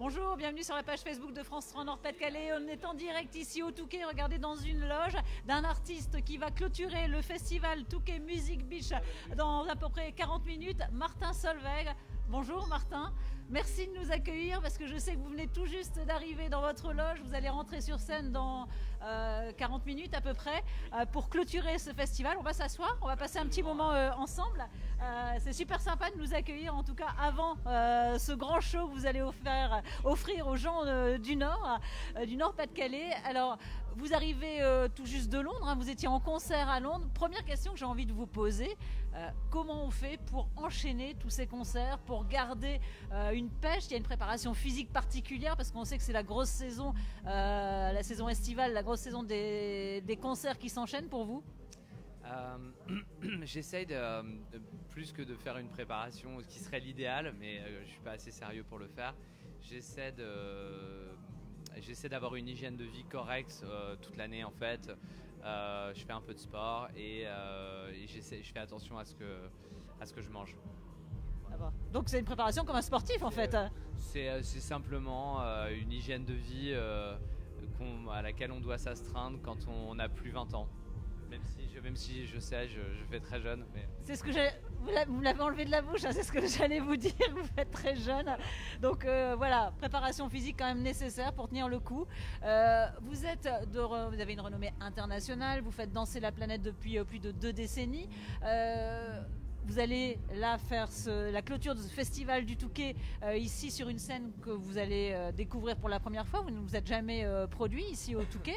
Bonjour, bienvenue sur la page Facebook de France 3 Nord-Pas-de-Calais. On est en direct ici au Touquet, regardez, dans une loge d'un artiste qui va clôturer le festival Touquet Music Beach dans à peu près 40 minutes, Martin Solveig. Bonjour Martin, merci de nous accueillir parce que je sais que vous venez tout juste d'arriver dans votre loge. Vous allez rentrer sur scène dans 40 minutes à peu près pour clôturer ce festival. On va s'asseoir, on va passer un petit moment ensemble. C'est super sympa de nous accueillir, en tout cas avant ce grand show que vous allez offrir aux gens du Nord-Pas-de-Calais. Alors, vous arrivez tout juste de Londres, hein, vous étiez en concert à Londres. Première question que j'ai envie de vous poser, comment on fait pour enchaîner tous ces concerts, pour garder une pêche? Il y a une préparation physique particulière parce qu'on sait que c'est la grosse saison, la saison estivale, la grosse saison des concerts qui s'enchaînent pour vous. J'essaye plus que de faire une préparation, ce qui serait l'idéal, mais je ne suis pas assez sérieux pour le faire. J'essaie d'avoir une hygiène de vie correcte toute l'année en fait. Je fais un peu de sport et je fais attention à ce que je mange. Ah bah. Donc c'est une préparation comme un sportif en fait. C'est simplement une hygiène de vie à laquelle on doit s'astreindre quand on n'a plus 20 ans. Même si je sais, je fais très jeune. Mais... C'est ce que vous me l'avez enlevé de la bouche, hein, c'est ce que j'allais vous dire, vous faites très jeune. Donc voilà, préparation physique quand même nécessaire pour tenir le coup. Vous avez une renommée internationale, vous faites danser la planète depuis plus de 2 décennies. Vous allez là faire la clôture de ce festival du Touquet ici sur une scène que vous allez découvrir pour la première fois. Vous ne vous êtes jamais produit ici au Touquet.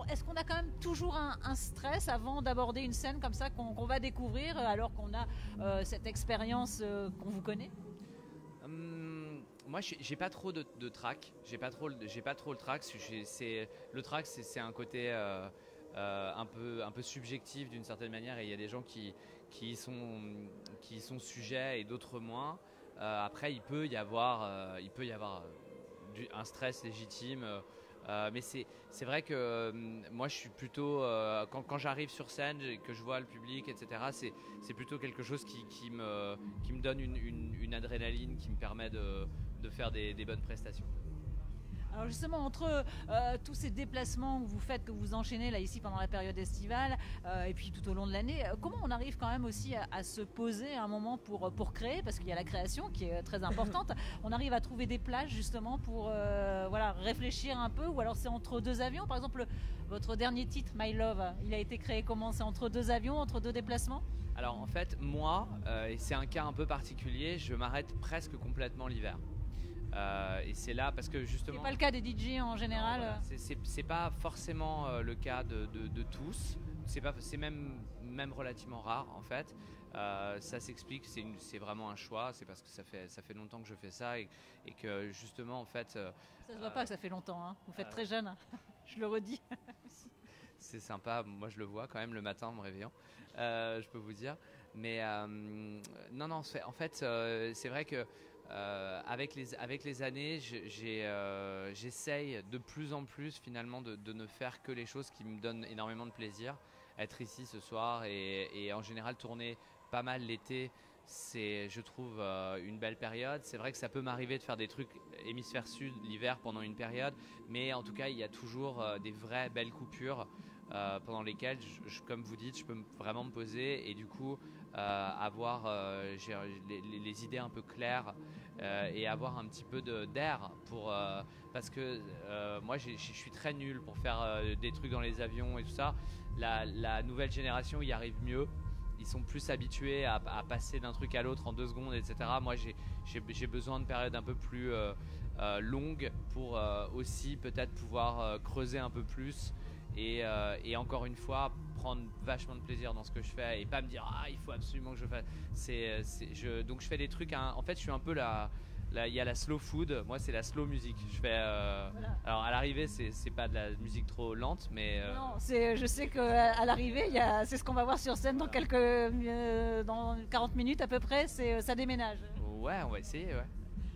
Est-ce qu'on a quand même toujours un stress avant d'aborder une scène comme ça qu'on va découvrir alors qu'on a cette expérience qu'on vous connaît? Moi, j'ai pas trop de trac. J'ai pas trop le trac. Le trac, c'est un côté un peu subjectif d'une certaine manière, et il y a des gens qui y sont sujets et d'autres moins. Après, il peut y avoir un stress légitime, mais c'est vrai que moi je suis plutôt quand j'arrive sur scène et que je vois le public, etc., c'est plutôt quelque chose qui me donne une adrénaline qui me permet de faire des bonnes prestations. Alors justement, entre tous ces déplacements que vous faites, que vous enchaînez là ici pendant la période estivale et puis tout au long de l'année, comment on arrive quand même aussi à se poser un moment pour créer, parce qu'il y a la création qui est très importante. On arrive à trouver des plages justement pour réfléchir un peu, ou alors c'est entre 2 avions? Par exemple, votre dernier titre, My Love, il a été créé comment? C'est entre 2 avions, entre 2 déplacements? Alors en fait, moi, et c'est un cas un peu particulier, je m'arrête presque complètement l'hiver. Et c'est là parce que justement... C'est pas le cas des DJ en général. Non, voilà, c'est pas forcément le cas de tous. C'est même relativement rare en fait. Ça s'explique, c'est vraiment un choix. C'est parce que ça fait longtemps que je fais ça et que justement en fait... ça se voit pas que ça fait longtemps, hein. Vous faites très jeune, je le redis. C'est sympa, moi je le vois quand même le matin en me réveillant, je peux vous dire. Mais non, en fait c'est vrai que avec les années, j'essaye de plus en plus finalement de ne faire que les choses qui me donnent énormément de plaisir. Être ici ce soir et en général tourner pas mal l'été, c'est, je trouve, une belle période. C'est vrai que ça peut m'arriver de faire des trucs hémisphère sud l'hiver pendant une période, mais en tout cas il y a toujours des vraies belles coupures pendant lesquelles, comme vous dites, je peux vraiment me poser et du coup avoir les idées un peu claires et avoir un petit peu d'air parce que moi je suis très nul pour faire des trucs dans les avions et tout ça. La nouvelle génération y arrive mieux. Ils sont plus habitués à passer d'un truc à l'autre en 2 secondes, etc. Moi, j'ai besoin de périodes un peu plus longues pour aussi peut-être pouvoir creuser un peu plus et encore une fois prendre vachement de plaisir dans ce que je fais et pas me dire il faut absolument que je fasse. Donc je fais des trucs. En fait, je suis un peu il y a la slow food, moi c'est la slow music. Je fais. Voilà. Alors à l'arrivée, c'est pas de la musique trop lente, mais. Non, je sais qu'à l'arrivée, c'est ce qu'on va voir sur scène dans dans 40 minutes à peu près. Ça déménage. Ouais, on va essayer, ouais.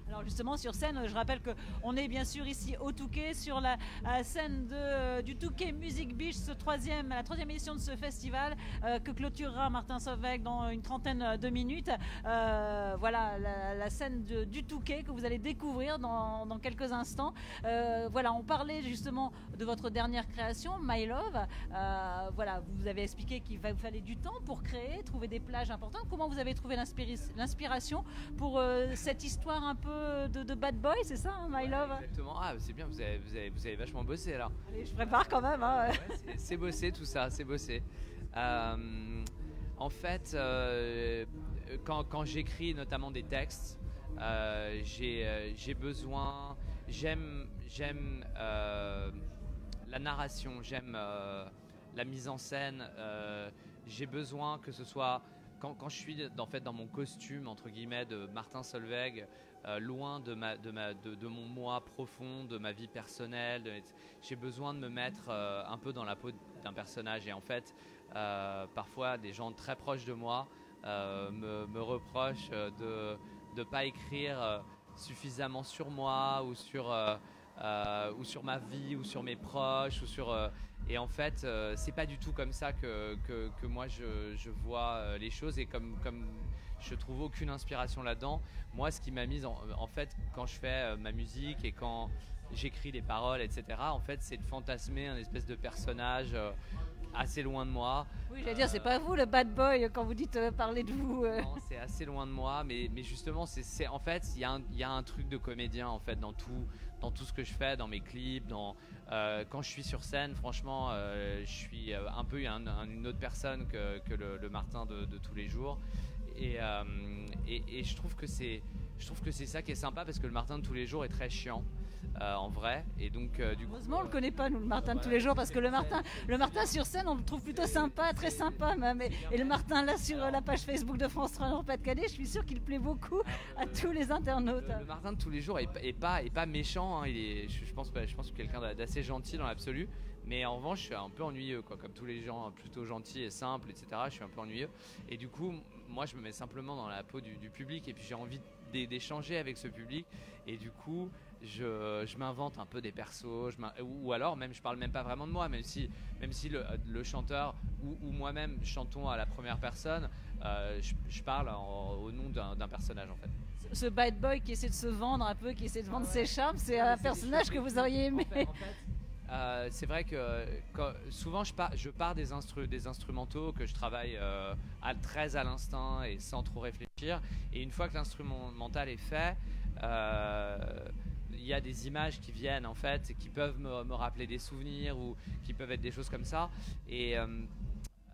Alors justement sur scène, je rappelle qu'on est bien sûr ici au Touquet sur la scène du Touquet Music Beach, la troisième édition de ce festival que clôturera Martin Solveig dans une trentaine de minutes. Voilà la scène du Touquet que vous allez découvrir dans quelques instants. Voilà, on parlait justement de votre dernière création, My Love. Voilà, vous avez expliqué qu'il vous fallait du temps pour créer, trouver des plages importantes. Comment vous avez trouvé l'inspiration pour cette histoire un peu de bad boy, c'est ça, hein, My Love? Exactement. Ah, c'est bien, vous avez vachement bossé là. Allez, je prépare quand même. Hein. Ouais, c'est bossé tout ça, c'est bossé. En fait, quand j'écris notamment des textes, j'ai besoin, j'aime la narration, j'aime la mise en scène. J'ai besoin que ce soit quand je suis en fait dans mon costume entre guillemets de Martin Solveig, loin de mon moi profond, de ma vie personnelle. J'ai besoin de me mettre un peu dans la peau d'un personnage. Et en fait, parfois, des gens très proches de moi me reprochent de ne pas écrire suffisamment sur moi ou sur ma vie ou sur mes proches. Et en fait, c'est pas du tout comme ça que moi je vois les choses. Et comme je trouve aucune inspiration là-dedans. Moi, ce qui m'a mise en fait, quand je fais ma musique et quand j'écris les paroles, etc., en fait, c'est de fantasmer un espèce de personnage assez loin de moi. Oui, j'allais dire, c'est pas vous le bad boy quand vous dites parler de vous. Non, c'est assez loin de moi, mais justement, en fait, il y a un truc de comédien en fait dans tout ce que je fais, dans mes clips, quand je suis sur scène. Franchement, je suis un peu une autre personne que le Martin de tous les jours. Et je trouve que c'est ça qui est sympa, parce que le Martin de tous les jours est très chiant en vrai, et donc heureusement on le connaît pas, nous, le Martin de tous les jours, parce que le Martin sur scène on le trouve plutôt sympa, très sympa même, et le Martin là sur la page Facebook de France 3 Nord-Pas-de-Calais, je suis sûr qu'il plaît beaucoup à tous les internautes. Le Martin de tous les jours est pas méchant, hein. Je pense que quelqu'un d'assez gentil dans l'absolu. Mais en revanche, je suis un peu ennuyeux, quoi. Comme tous les gens plutôt gentils et simples, etc. Je suis un peu ennuyeux. Et du coup, moi, je me mets simplement dans la peau du public. Et puis, j'ai envie d'échanger avec ce public. Et du coup, je m'invente un peu des persos. Ou alors, même, je parle même pas vraiment de moi. Même si le chanteur ou moi-même chantons à la première personne, je parle au nom d'un personnage, en fait. Ce bad boy qui essaie de se vendre un peu, qui essaie de vendre ses charmes, c'est un personnage que vous auriez aimé. En fait, c'est vrai que souvent je pars des instrumentaux que je travaille très à l'instinct et sans trop réfléchir, et une fois que l'instrumental est fait, il y a des images qui viennent en fait, qui peuvent me rappeler des souvenirs, ou qui peuvent être des choses comme ça, et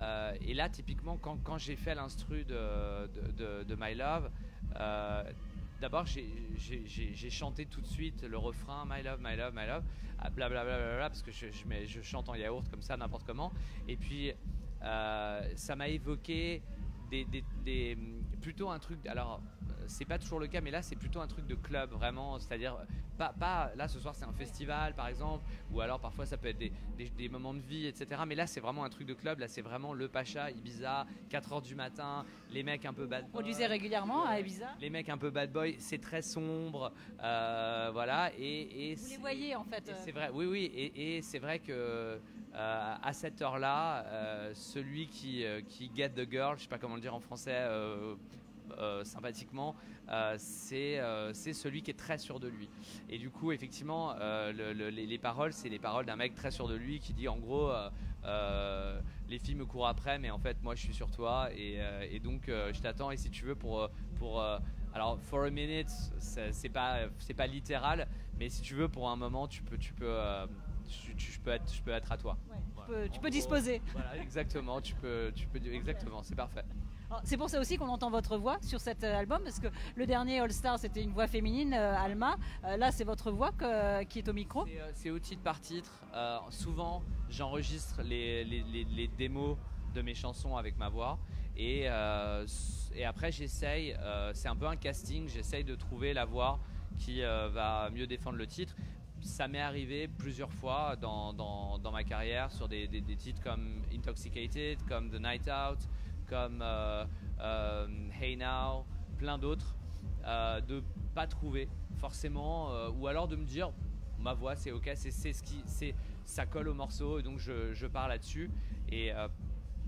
là typiquement quand j'ai fait l'instru de My Love, d'abord j'ai chanté tout de suite le refrain My Love, My Love, My Love, blablabla, parce que je chante en yaourt comme ça n'importe comment, et puis ça m'a évoqué plutôt un truc, alors c'est pas toujours le cas, mais là c'est plutôt un truc de club vraiment, c'est-à-dire pas là ce soir c'est un festival par exemple, ou alors parfois ça peut être des moments de vie, etc. Mais là c'est vraiment un truc de club, là c'est vraiment le Pacha, Ibiza, 4h du matin, les mecs un peu bad boy. Vous produisez régulièrement à Ibiza? Les mecs un peu bad boy, c'est très sombre, voilà, et vous les voyez en fait. C'est vrai, oui, et c'est vrai que à cette heure-là, celui qui get the girl, je sais pas comment le dire en français, sympathiquement, c'est celui qui est très sûr de lui. Et du coup, effectivement, les paroles, c'est les paroles d'un mec très sûr de lui qui dit en gros, les filles me courent après, mais en fait, moi, je suis sur toi, et donc je t'attends. Et si tu veux, alors, for a minute, c'est pas littéral, mais si tu veux, pour un moment, je peux être à toi. Ouais, voilà. Tu peux disposer. Voilà, exactement. Exactement. C'est parfait. C'est pour ça aussi qu'on entend votre voix sur cet album, parce que le dernier All Star c'était une voix féminine, Alma. Là c'est votre voix qui est au micro. C'est au titre par titre. Souvent j'enregistre les démos de mes chansons avec ma voix, et après j'essaye, c'est un peu un casting, j'essaye de trouver la voix qui va mieux défendre le titre. Ça m'est arrivé plusieurs fois dans ma carrière sur des titres comme Intoxicated, comme The Night Out, comme Hey Now, plein d'autres. de pas trouver forcément, ou alors de me dire ma voix c'est ok, ça colle au morceau, et donc je pars là-dessus. Et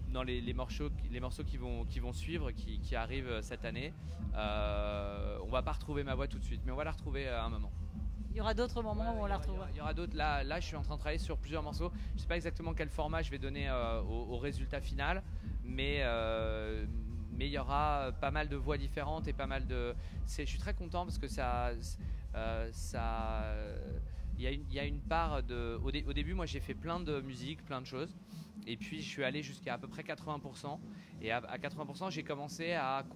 dans les morceaux qui vont suivre, qui arrivent cette année, on va pas retrouver ma voix tout de suite, mais on va la retrouver à un moment. Il y aura d'autres moments où on la retrouve. Il y aura d'autres. Là, je suis en train de travailler sur plusieurs morceaux. Je ne sais pas exactement quel format je vais donner au résultat final, mais il y aura pas mal de voix différentes et pas mal de. Je suis très content parce que il y a une part de. Au début, moi, j'ai fait plein de musique, plein de choses, et puis je suis allé jusqu'à à peu près 80%. Et à 80%, j'ai commencé à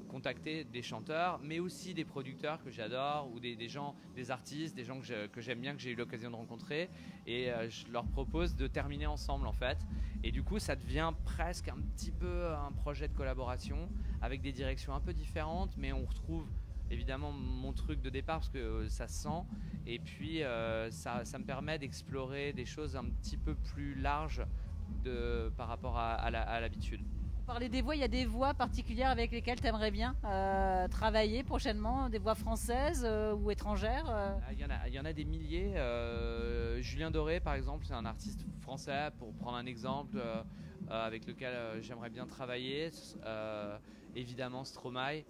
contacter des chanteurs, mais aussi des producteurs que j'adore, ou des gens, des artistes, des gens que j'aime bien, que j'ai eu l'occasion de rencontrer, et je leur propose de terminer ensemble en fait. Et du coup, ça devient presque un petit peu un projet de collaboration avec des directions un peu différentes, mais on retrouve évidemment mon truc de départ parce que ça se sent, et puis ça me permet d'explorer des choses un petit peu plus larges par rapport à l'habitude. Parler des voix, il y a des voix particulières avec lesquelles tu aimerais bien travailler prochainement, des voix françaises ou étrangères Il y en a des milliers. Julien Doré, par exemple, c'est un artiste français, pour prendre un exemple, avec lequel j'aimerais bien travailler. Évidemment, Stromae.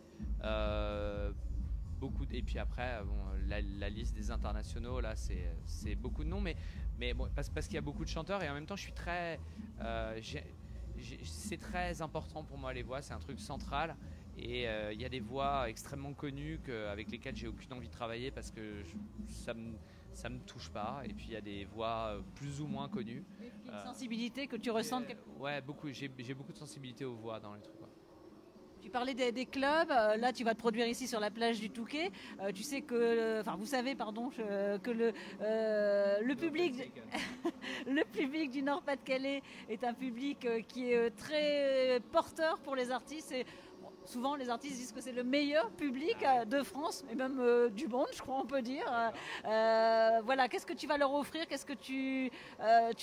Et puis après, la liste des internationaux, là, c'est beaucoup de noms, mais bon, parce qu'il y a beaucoup de chanteurs, et en même temps, je suis très... c'est très important pour moi, les voix, c'est un truc central, et il y a des voix extrêmement connues avec lesquelles j'ai aucune envie de travailler parce que ça me touche pas, et puis il y a des voix plus ou moins connues. Il y a une sensibilité que tu ressens. Ouais, beaucoup. J'ai beaucoup de sensibilité aux voix dans les trucs. Tu parlais des clubs, là tu vas te produire ici sur la plage du Touquet. Tu sais que, vous savez, pardon, que le public, le public du Nord-Pas-de-Calais est un public qui est très porteur pour les artistes. Et souvent les artistes disent que c'est le meilleur public de France et même du monde, je crois on peut dire. Voilà, qu'est-ce que tu vas leur offrir? Qu'est-ce que tu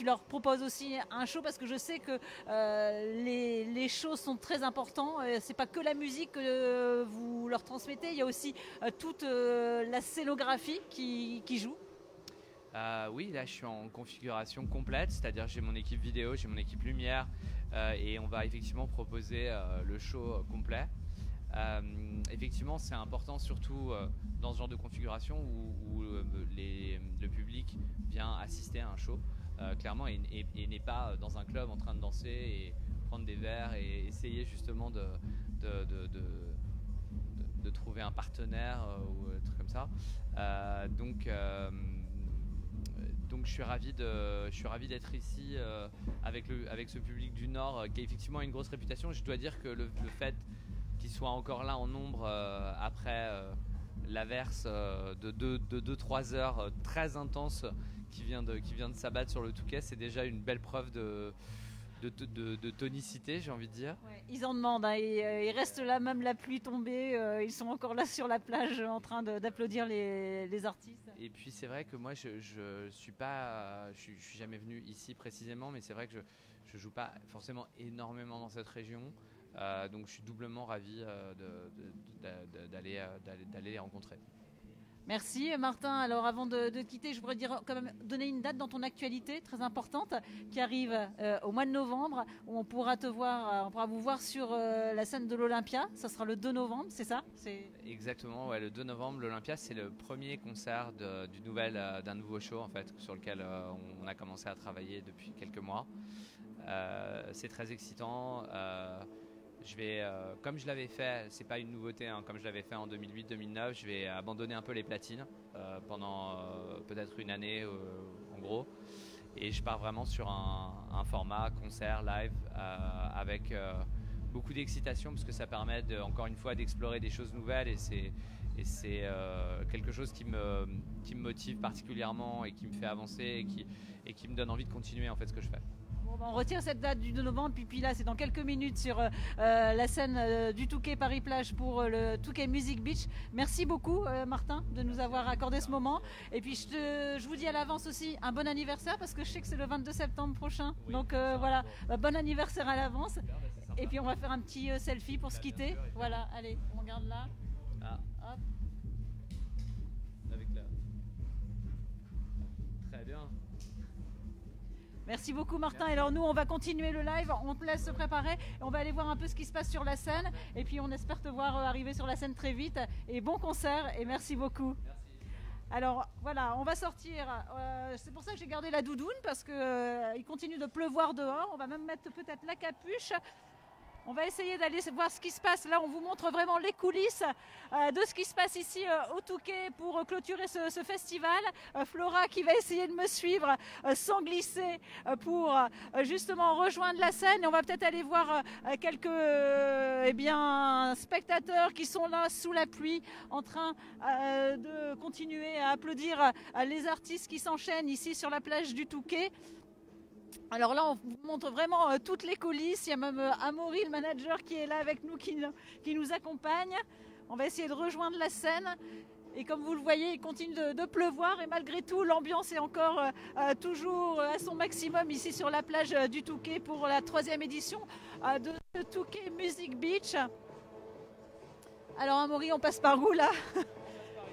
leur proposes aussi un show? Parce que je sais que les shows sont très importants. C'est pas que la musique que vous leur transmettez, il y a aussi toute la scénographie qui joue. Oui, là je suis en configuration complète, c'est-à-dire j'ai mon équipe vidéo, j'ai mon équipe lumière, et on va effectivement proposer le show complet. Effectivement, c'est important, surtout dans ce genre de configuration où le public vient assister à un show, clairement, et n'est pas dans un club en train de danser et prendre des verres et essayer justement de trouver un partenaire ou un truc comme ça. Donc je suis ravi d'être ici avec ce public du Nord qui a effectivement une grosse réputation. Je dois dire que le fait qu'il soit encore là en nombre après l'averse de 2-3 heures très intense qui vient de s'abattre sur le Touquet, c'est déjà une belle preuve de tonicité, j'ai envie de dire. Ouais, ils en demandent, hein, ils restent là même la pluie tombée, ils sont encore là sur la plage en train d'applaudir les artistes. Et puis c'est vrai que moi je suis jamais venu ici précisément, mais c'est vrai que je joue pas forcément énormément dans cette région, donc je suis doublement ravi d'aller les rencontrer. Merci Martin. Alors avant de quitter, je voudrais quand même donner une date dans ton actualité très importante qui arrive au mois de novembre, où on pourra vous voir sur la scène de l'Olympia. Ça sera le 2 novembre, c'est ça? Exactement, ouais, le 2 novembre, l'Olympia, c'est le premier concert d'un nouveau show en fait, sur lequel on a commencé à travailler depuis quelques mois. C'est très excitant. Je vais, comme je l'avais fait, c'est pas une nouveauté, hein, comme je l'avais fait en 2008-2009, je vais abandonner un peu les platines pendant peut-être une année en gros, et je pars vraiment sur un format concert live avec beaucoup d'excitation, parce que ça permet encore une fois d'explorer des choses nouvelles, et c'est quelque chose qui me motive particulièrement et qui me fait avancer et qui me donne envie de continuer en fait ce que je fais. On retient cette date du 2 novembre, puis là c'est dans quelques minutes sur la scène du Touquet Paris-Plage pour le Touquet Music Beach. Merci beaucoup Martin de nous avoir accordé ce moment, et puis je vous dis à l'avance aussi un bon anniversaire, parce que je sais que c'est le 22 septembre prochain, oui, donc voilà, bon anniversaire à l'avance, et puis on va faire un petit selfie pour se quitter. Voilà, allez, on regarde là. Hop. Merci beaucoup Martin. Alors nous on va continuer le live, on te laisse se préparer et on va aller voir un peu ce qui se passe sur la scène et puis on espère te voir arriver sur la scène très vite et bon concert et merci beaucoup. Merci. Alors voilà, on va sortir, c'est pour ça que j'ai gardé la doudoune parce qu'il continue de pleuvoir dehors, on va même mettre peut-être la capuche. On va essayer d'aller voir ce qui se passe. Là, on vous montre vraiment les coulisses de ce qui se passe ici au Touquet pour clôturer ce festival. Flora qui va essayer de me suivre sans glisser pour justement rejoindre la scène. Et on va peut-être aller voir quelques spectateurs qui sont là sous la pluie en train de continuer à applaudir les artistes qui s'enchaînent ici sur la plage du Touquet. Alors là, on vous montre vraiment toutes les coulisses. Il y a même Amaury, le manager, qui est là avec nous, qui nous accompagne. On va essayer de rejoindre la scène. Et comme vous le voyez, il continue de pleuvoir. Et malgré tout, l'ambiance est encore toujours à son maximum ici sur la plage du Touquet pour la 3e édition de Touquet Music Beach. Alors Amaury, on passe par où là?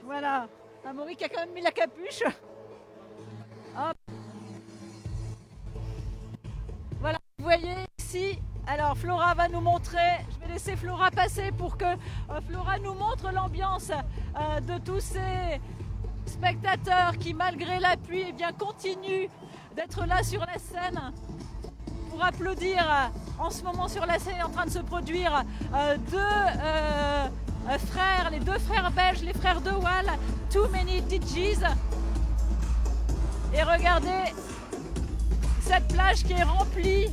Voilà, Amaury qui a quand même mis la capuche. Hop. Voilà, vous voyez ici, alors Flora va nous montrer, je vais laisser Flora passer pour que Flora nous montre l'ambiance de tous ces spectateurs qui, malgré la pluie, continuent d'être là sur la scène pour applaudir. En ce moment sur la scène est en train de se produire les deux frères belges, les frères de Waal, Too Many DJs. Et regardez cette plage qui est remplie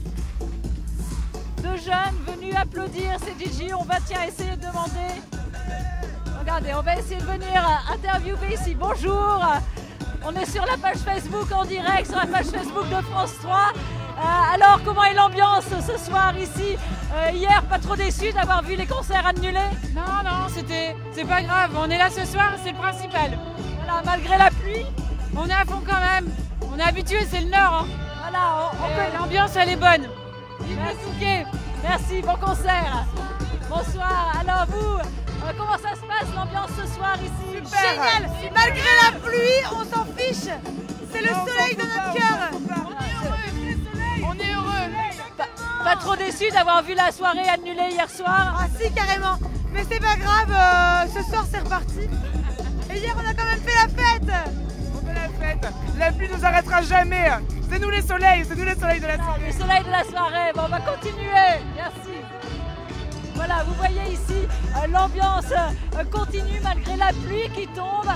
de jeunes venus applaudir ces DJ. On va essayer de demander. Regardez, on va essayer de venir interviewer ici. Bonjour, on est sur la page Facebook en direct, sur la page Facebook de France 3. Alors, comment est l'ambiance ce soir ici? Hier, pas trop déçu d'avoir vu les concerts annulés? Non, c'est pas grave. On est là ce soir, c'est le principal. Voilà, malgré la pluie, on est à fond quand même. On est habitué, c'est le Nord. Hein. Voilà, l'ambiance elle est bonne. Merci. Merci, bon concert. Bonsoir. Alors vous, comment ça se passe l'ambiance ce soir ici? Génial. Malgré la pluie, on s'en fiche. C'est le soleil de notre cœur. On est heureux. Pas trop déçu d'avoir vu la soirée annulée hier soir? Ah si, carrément. Mais c'est pas grave, ce soir c'est reparti. Et hier on a quand même fait la fête. On fait la fête. La pluie nous arrêtera jamais. C'est nous les soleils de la soirée. Les soleils de la soirée, bon, on va continuer, merci. Voilà, vous voyez ici, l'ambiance continue malgré la pluie qui tombe.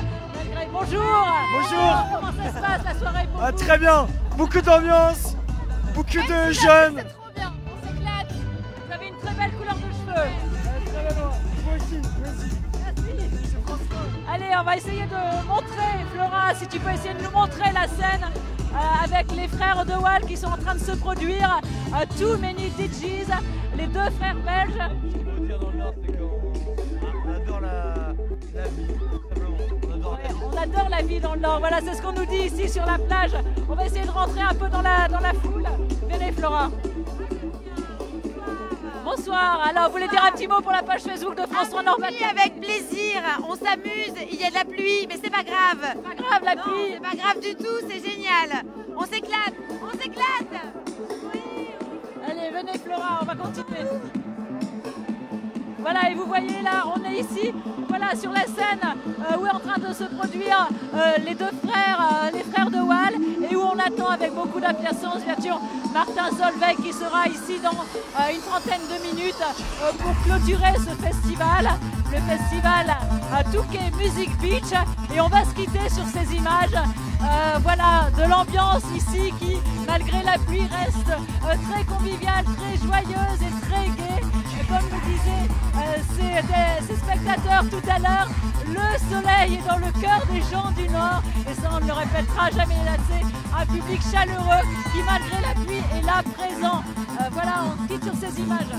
Bonjour. Bonjour. Comment ça se passe la soirée pour vous? Très bien, beaucoup d'ambiance, beaucoup de jeunes. C'est trop bien, on s'éclate. Vous avez une très belle couleur de cheveux. Moi aussi, merci. Allez, on va essayer de montrer, Flora, si tu peux essayer de nous montrer la scène avec les frères de Waal qui sont en train de se produire. Too Many DJs, les deux frères belges. Ce qu'il faut dire dans le Nord, c'est qu'on adore la vie, tout simplement. On adore la vie dans le Nord, voilà, c'est ce qu'on nous dit ici sur la plage. On va essayer de rentrer un peu dans la foule. Venez, Flora. Bonsoir, alors vous voulez dire un petit mot pour la page Facebook de France 3 Nord? Oui, avec plaisir, on s'amuse, il y a de la pluie, mais c'est pas grave. C'est pas grave la pluie. C'est pas grave du tout, c'est génial. On s'éclate. Oui. Allez, venez Flora, on va continuer. Voilà, et vous voyez là, on est ici, voilà, sur la scène où est en train de se produire les deux frères, les frères de Waal, et où on attend avec beaucoup d'impatience, bien sûr, Martin Solveig qui sera ici dans une trentaine de minutes pour clôturer ce festival, le festival Touquet Music Beach, et on va se quitter sur ces images, voilà, de l'ambiance ici qui, malgré la pluie, reste très conviviale, très joyeuse et très gaie. Comme nous disaient ces spectateurs tout à l'heure, le soleil est dans le cœur des gens du Nord, et ça on ne le répétera jamais assez, un public chaleureux qui malgré la pluie est là présent. Voilà, on quitte sur ces images.